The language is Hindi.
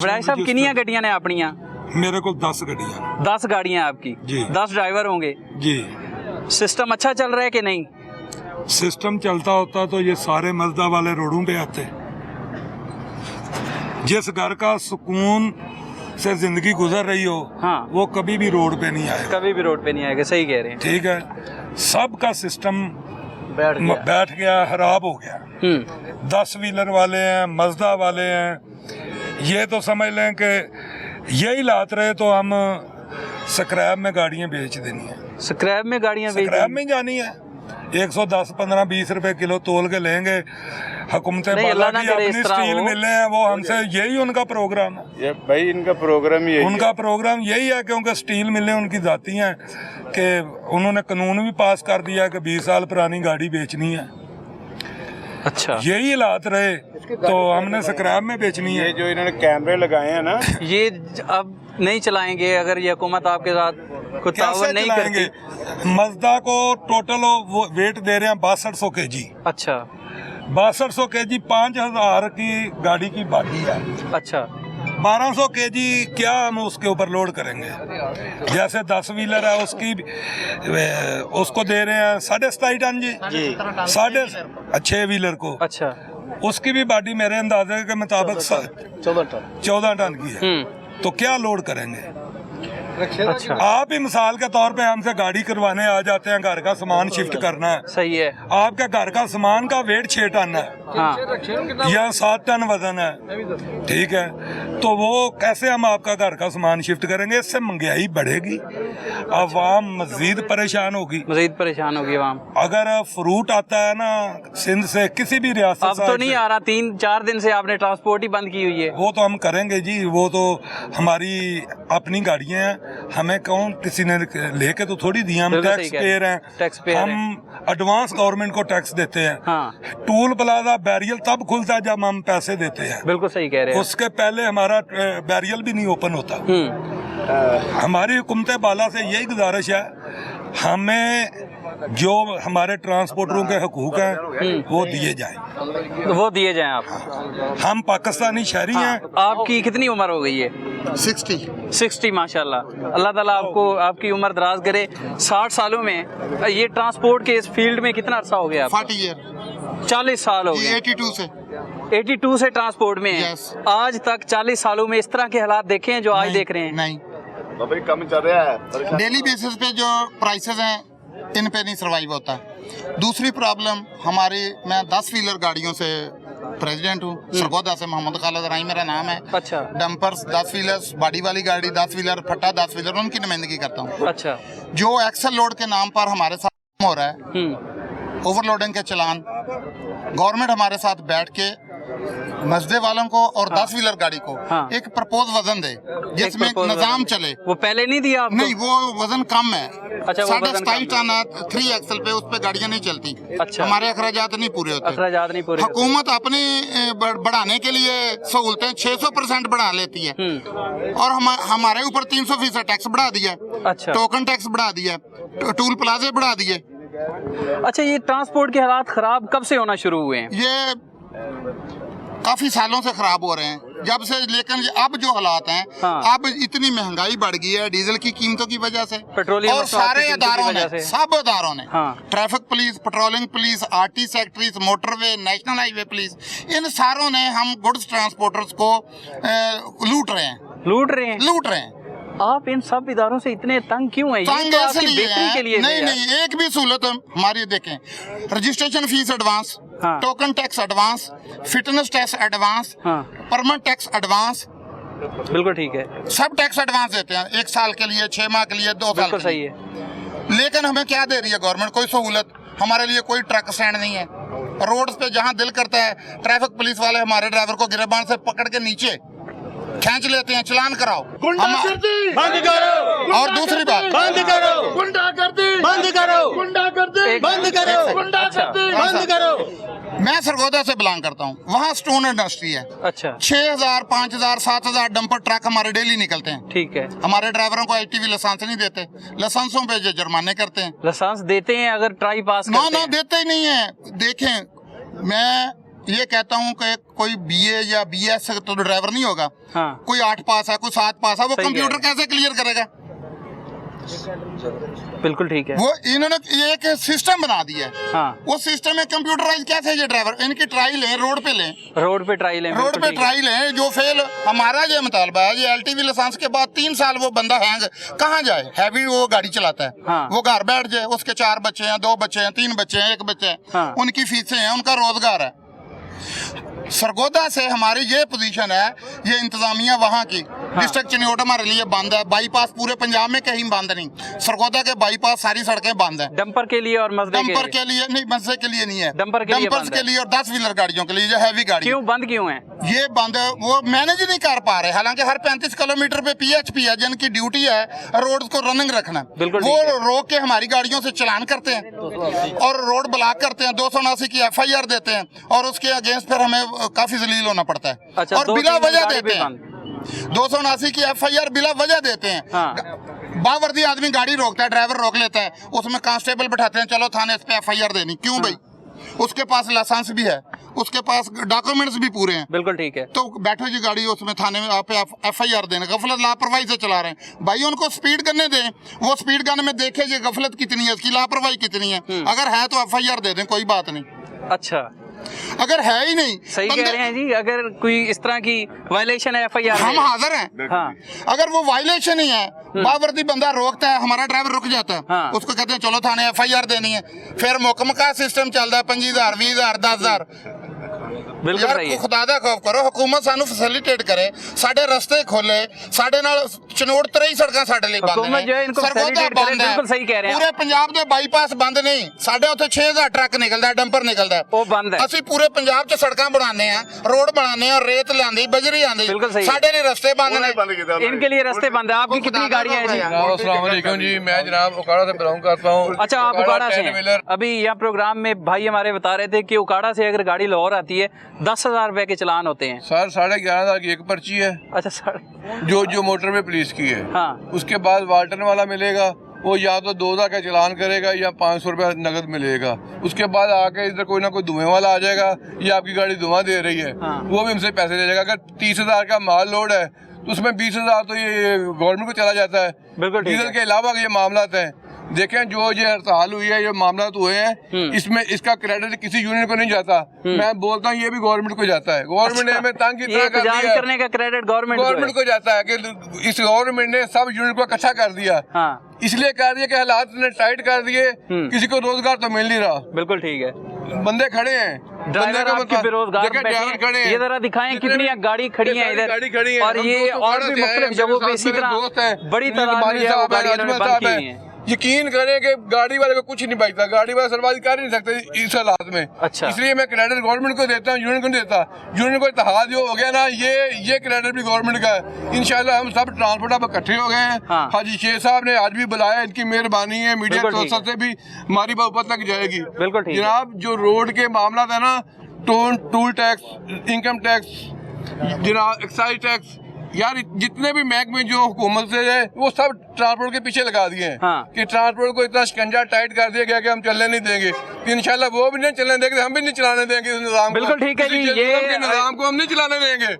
बड़ाई साहब कितनी गड्डियां ने अपनियां? मेरे को 10 गड्डियां। 10 गाड़ियां आपकी जी। 10 ड्राइवर होंगे जी। सिस्टम अच्छा चल रहा है कि नहीं? सिस्टम चलता होता तो ये सारे मजदा वाले रोडों पे आते। जिस घर का सुकून से जिंदगी गुजर रही हो, हाँ। वो कभी भी रोड पे नहीं आएगा। कभी भी रोड पे नहीं आएगा, सही कह रहे हैं। ठीक है, सबका सिस्टम बैठ गया, खराब हो गया। 10 व्हीलर वाले हैं, मजदा वाले हैं, ये तो समझ लें कि यही लात रहे तो हम स्क्रैप में गाड़ियां बेच देनी है। स्क्रैप में गाड़ियां बेच स्क्रैप में जानी है। 110, 15, 20 रुपए किलो तोल के लेंगे। हुकूमतें बाला की अपनी स्टील मिले हैं, वो हमसे यही उनका प्रोग्राम है। ये भाई इनका प्रोग्राम यही उनका प्रोग्राम यही है, क्योंकि स्टील मिलें उनकी जाती हैं कि उन्होंने कानून भी पास कर दिया है कि 20 साल पुरानी गाड़ी बेचनी है। अच्छा, यही हालात रहे तो हमने स्क्रैप में बेचनी है। ये जो इन्होंने कैमरे लगाए हैं ना, ये अब नहीं चलाएंगे अगर ये हुकूमत आपके साथ कुछ ताउन नहीं चलाएंगे? करती। मजदा को टोटल वो वेट दे रहे हैं 6200 kg। अच्छा 6200 kg 5000 की गाड़ी की बाकी है। अच्छा 1200 kg क्या हम उसके ऊपर लोड करेंगे? जैसे 10 व्हीलर है उसको दे रहे हैं 27.5 टन जी। 6 व्हीलर को अच्छा उसकी भी बाडी मेरे अंदाजे के मुताबिक 14 टन की है। तो क्या लोड करेंगे? अच्छा आप ही मिसाल के तौर पे हमसे गाड़ी करवाने आ जाते हैं, घर का सामान शिफ्ट करना है। सही है। आपके घर का सामान का वेट 6 टन है हाँ या 7 टन वजन है, ठीक है, तो वो कैसे हम आपका घर का सामान शिफ्ट करेंगे? इससे महंगाई बढ़ेगी, अवाम मजीद परेशान होगी। मजीद परेशान होगी आवाम। अगर फ्रूट आता है ना सिंध से, किसी भी रियासत अब तो नहीं आ रहा, 3-4 दिन से आपने ट्रांसपोर्ट ही बंद की हुई है। वो तो हम करेंगे जी, वो तो हमारी अपनी गाड़ियां हैं, हमें कौन किसी ने लेके तो थोड़ी दी, हम टैक्स पेयर हैं, हम एडवांस गवर्नमेंट को टैक्स देते हैं। हाँ। टूल प्लाजा बैरियल तब खुलता है जब हम पैसे देते हैं। बिल्कुल सही कह रहे हैं। उसके पहले हमारा बैरियल भी नहीं ओपन होता। हमारी हुकूमत बाला से यही गुजारिश है, हमें जो हमारे ट्रांसपोर्टरों के हकूक हैं वो दिए जाएं। वो दिए जाएं आप। हम पाकिस्तानी शहरी हैं। आपकी कितनी उम्र हो गई है? 60 माशाल्लाह। अल्लाह ताला आपको आपकी उम्र दराज करे। 60 सालों में ये ट्रांसपोर्ट के इस फील्ड में कितना अर्सा हो गया? 40 ईयर 40 साल हो गए। 82 से ट्रांसपोर्ट में है। आज तक 40 सालों में इस तरह के हालात देखे हैं जो आज देख रहे हैं? नहीं, भाई कम चल रहा है। डेली बेसिस पे जो प्राइसेस हैं इन पे नहीं सर्वाइव होता। दूसरी प्रॉब्लम हमारी, मैं 10 व्हीलर गाड़ियों से प्रेसिडेंट हूँ, सरगोदा से, मोहम्मद खालिद राई मेरा नाम है। अच्छा। डंपर्स 10 व्हीलर्स, बॉडी वाली गाड़ी 10 व्हीलर, फट्टा 10 व्हीलर, उनकी नुमाइंदगी करता हूँ। अच्छा। जो एक्सेल लोड के नाम पर हमारे साथ हो रहा है, ओवरलोडिंग के चलान, गवर्नमेंट हमारे साथ बैठ के मजदे वालों को और 10 व्हीलर गाड़ी को एक प्रपोज वजन दे जिसमें निजाम चले। वो पहले नहीं दिया आपको? नहीं, वो वजन कम है। अच्छा, 27.5 टन 3 एक्सल पे, उस पे गाड़ियां नहीं चलती। अच्छा। हमारे अखराजात नहीं पूरे होते। अखराजात नहीं पूरे होते। हुकूमत अपनी बढ़ाने के लिए सहूलतें 600% बढ़ा लेती है और हमारे ऊपर 300% टैक्स बढ़ा दिया। अच्छा। टोकन टैक्स बढ़ा दिया, टूल प्लाजे बढ़ा दिए। अच्छा, ये ट्रांसपोर्ट के हालात खराब कब से होना शुरू हुए हैं? ये काफी सालों से खराब हो रहे हैं जब से, लेकिन अब जो हालात हैं, अब इतनी महंगाई बढ़ गई है डीजल की कीमतों की वजह से, और सारे इदारों ने, सब इदारों ने, traffic police, patrolling police, RT secretaries, motorway, national highway police, इन सारों ने हम गुड्स ट्रांसपोर्टर्स को लूट रहे हैं। आप इन सब इदारों से इतने तंग क्यों हैं? तंग तो इसलिए बेहतरी के लिए नहीं, एक भी सहूलत हमारी देखें, registration fees advance, token tax advance, fitness tax advance, permit tax advance, बिल्कुल ठीक है, सब टैक्स एडवांस देते हैं, 1 साल के लिए, 6 माह के लिए, 2 साल के लिए। सही है। लेकिन हमें क्या दे रही है गवर्नमेंट? कोई सहूलत हमारे लिए, कोई ट्रक स्टैंड नहीं है। रोड पे जहाँ दिल करता है ट्रैफिक पुलिस वाले हमारे ड्राइवर को गिरबान से पकड़ के नीचे खींच लेते हैं, चलान कराओ, गुंडागर्दी बंद करो। और दूसरी बात, बंद करो, गुंडागर्दी बंद करो, गुंडागर्दी बंद करो, गुंडागर्दी बंद करो। मैं सरगोदा से बिलोंग करता हूँ, वहाँ स्टोन इंडस्ट्री है। अच्छा। 6000, 5000, 7000 डंपर ट्रक हमारे डेली निकलते हैं। ठीक है। हमारे ड्राइवरों को ITV लाइसेंस नहीं देते, लाइसेंसों पे जो जुर्माने करते हैं। लाइसेंस देते हैं अगर ट्राई पास ना देते ही नहीं है। देखें, मैं ये कहता हूँ कि कोई BA या BS तो ड्राइवर नहीं होगा। हाँ। कोई 8 पास है, कोई 7 पास है, वो कंप्यूटर कैसे क्लियर करेगा? बिल्कुल ठीक है। वो इन्होंने एक सिस्टम बना दिया है। हाँ। वो सिस्टम में कंप्यूटराइज कैसे ये ड्राइवर इनकी ट्रायल है, रोड पे लें, रोड पे ट्रायल है, रोड पे ट्रायल है। जो फेल, हमारा ये मुतालबा है, ये LTV लाइसेंस के बाद 3 साल वो बंदा हैंग कहाँ जाए? हैवी वो गाड़ी चलाता है। हाँ। वो घर बैठ जाए, उसके 4 बच्चे हैं, 2 बच्चे हैं, 3 बच्चे हैं, 1 बच्चा है। हाँ। उनकी फीसें हैं, उनका रोजगार है। सरगोदा से हमारी ये पोजीशन है, ये इंतजामिया वहाँ की। डिस्ट्रिक्ट चिन्योट हमारे लिए बंद है, बाईपास पूरे पंजाब में कहीं बंद नहीं। सरगोदा के बाईपास सारी सड़कें बंद है। डंपर के लिए और मजदे डंपर के लिए नहीं, मजदे के लिए नहीं है, डंपर के लिए और 10 व्हीलर गाड़ियों के लिए, जो हैवी गाड़ी। क्यों बंद क्यों है? ये बंद है, वो मैनेज नहीं कर पा रहे। हालांकि हर 35 किलोमीटर पे PHP है, जिनकी ड्यूटी है रोड को रनिंग रखना, वो रोक के हमारी गाड़ियों से चलान करते हैं और रोड ब्लॉक करते हैं। 279 की FIR देते हैं और उसके अगेंस्ट फिर हमें काफी जलील होना पड़ता है। अच्छा, और बिला वजह देते हैं, 279 की FIR बिला वजह देते हैं। हाँ। बावर्दी आदमी गाड़ी रोकता है, ड्राइवर रोक लेता है, उसमें कांस्टेबल बैठाते हैं, चलो थाने इस पे FIR देनी। क्यों भाई? उसके पास लाइसेंस भी है, उसके पास डॉक्यूमेंट्स भी पूरे हैं। बिल्कुल ठीक है। तो बैठो जी गाड़ी, उसमें थाने में आप FIR देने, गफलत लापरवाही से चला रहे हैं भाई। उनको स्पीड करने दें, वो स्पीड गन में देखे जी गफलत कितनी है, इसकी लापरवाही कितनी है। अगर है तो FIR दे दें, कोई बात नहीं। अच्छा, अगर है ही नहीं, सही कह रहे हैं जी। अगर कोई इस तरह की वायलेशन है, FIR हम हाजिर हैं। हाँ। अगर वो वायलेशन ही है, बावर्दी बंदा रोकता है, हमारा ड्राइवर रुक जाता है। हाँ। उसको कहते हैं चलो थाने FIR देनी है, फिर मुकम का सिस्टम चलता है 25,000 20,000 10,000। बिल्कुल यार सही है। खुदा दा खौफ करो, हुकूमत सानू फैसिलिटेट करे, साडे रस्ते खोले, साडे नाल चनोड़ 3 सड़कां साडे लिए बंद हुकूमत जो है इनको facilitate करे, बिल्कुल सही कह रहे हैं। पूरे पंजाब दे बाईपास बंद नहीं, साडे उत्थे 6,000 ट्रक निकलदा है, डंपर निकलदा है, वो बंद है। ਅਸੀਂ पूरे पंजाब च सड़कां बनाने हैं, रोड बनाने हैं, रेत लांदी, बजरी आंदी, बिल्कुल सही है। साडे लिए रस्ते बंद ने। इनके लिए रास्ते बंद है। आपकी कितनी गाड़ियां हैं जी? अस्सलाम वालेकुम जी, मैं जनाब उकाड़ा से बिलोंग करता हूँ। अच्छा, आप उकाड़ा से हैं। अभी यहाँ प्रोग्राम में भाई हमारे बता रहे थे कि उकाड़ा से अगर गाड़ी लाहौर आती है 10,000 रुपए के चलान होते हैं। सर 11,500 की एक पर्ची है। अच्छा सर। जो मोटरवे पुलिस की है। हाँ। उसके बाद वाल्टन वाला मिलेगा, वो या तो 2,000 का चलान करेगा या 500 रुपया नगद मिलेगा। उसके बाद आके इधर कोई ना कोई धुएं वाला आ जाएगा, ये आपकी गाड़ी धुआं दे रही है। हाँ। वो भी हमसे पैसे ले जाएगा। अगर 30,000 का माल लोड है तो उसमें 20,000 तो ये गवर्नमेंट को चला जाता है। बिल्कुल ठीक है। डीजल के अलावा ये मामला हैं। देखें जो ये हड़ताल हुई है, ये मामला हुए हैं, इसमें इसका क्रेडिट किसी यूनियन को नहीं जाता। मैं बोलता हूँ ये भी गवर्नमेंट को जाता है। गवर्नमेंट ने हमें तंग की तरह कर दिया, करने का क्रेडिट गवर्नमेंट को जाता है कि इस गवर्नमेंट ने सब यूनियन को इकट्ठा कर दिया। हाँ। इसलिए कर दिया कि हालात ने टाइट कर दिए, किसी को रोजगार तो मिल नहीं रहा। बिल्कुल ठीक है। बंदे खड़े हैं, ड्राइवर आपके बेरोजगार ड्राइवर खड़े हैं। ये जरा दिखाएं कितनी गाड़ी खड़ी है इधर, गाड़ी खड़ी है। और ये और भी मुख्तलिफ जगहों पे इसी तरह बड़ी तादाद में जो गाड़ियां इन्होंने बंद की हैं। यकीन करें कि गाड़ी वाले को कुछ नहीं बचता, गाड़ी वाले सरवादी कर ही नहीं सकते इस हालात में। अच्छा। इसलिए मैं क्रेडिट गवर्नमेंट को देता हूँ, यूनियन को नहीं देता। यूनियन को इत्तेहाद जो हो गया ना, ये क्रेडिट भी गवर्नमेंट का है। इंशाल्लाह हम सब ट्रांसपोर्ट अब इकट्ठे हो गए हैं। हाँ। हाजी शेख साहब ने आज भी बुलाया, इनकी मेहरबानी है, मीडिया की से भी हमारी बात ऊपर तक जाएगी। बिल्कुल ठीक है। जनाब जो रोड के मामला था ना, टूल टैक्स, इनकम टैक्स, जनाब एक्साइज टैक्स, यार जितने भी महकमे जो हुकूमत से है वो सब ट्रांसपोर्ट के पीछे लगा दिए हैं। हाँ। कि ट्रांसपोर्ट को इतना शिकंजा टाइट कर दिया गया कि हम चलने नहीं देंगे। इंशाल्लाह वो भी नहीं चलने देंगे, हम भी नहीं चलाने देंगे इस निजाम को। बिल्कुल ठीक है जी, ये निजाम को हम नहीं चलाने देंगे।